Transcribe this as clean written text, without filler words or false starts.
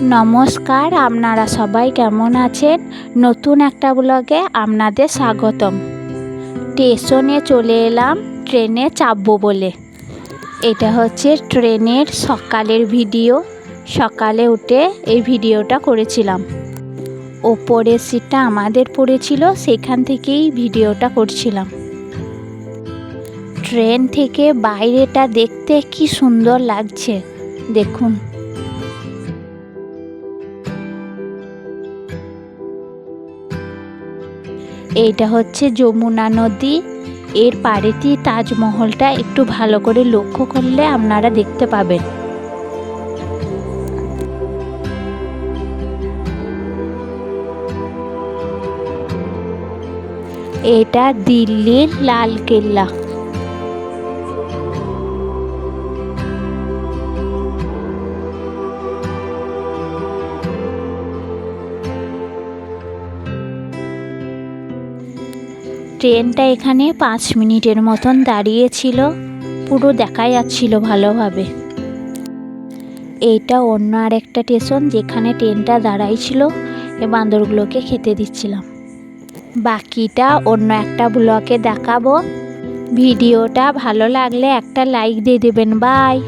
নমস্কার, আপনারা সবাই কেমন আছেন? নতুন একটা ব্লগে আপনাদের স্বাগতম। স্টেশনে চলে এলাম ট্রেনে চাপবো বলে। এটা হচ্ছে ট্রেনের সকালের ভিডিও। সকালে উঠে এই ভিডিওটা করেছিলাম। ওপরের সিটটা আমাদের পড়েছিল, সেখান থেকেই ভিডিওটা করছিলাম। ট্রেন থেকে বাইরেটা দেখতে কি সুন্দর লাগছে, দেখুন। এইটা হচ্ছে যমুনা নদী, এর পাড়েতেই তাজমহলটা। একটু ভালো করে লক্ষ্য করলে আপনারা দেখতে পাবেন। এটা দিল্লির লালকেল্লা। ট্রেনটা এখানে 5 মিনিটের মতন দাঁড়িয়েছিল, পুরো দেখা যাচ্ছিল ভালোভাবে। এইটা অন্য আরেকটা স্টেশন, যেখানে ট্রেনটা দাঁড়াইছিল। এ বান্দরগুলোকে খেতে দিচ্ছিলাম। বাকিটা অন্য একটা ব্লগে দেখাবো। ভিডিওটা ভালো লাগলে একটা লাইক দিয়ে দেবেন। বাই।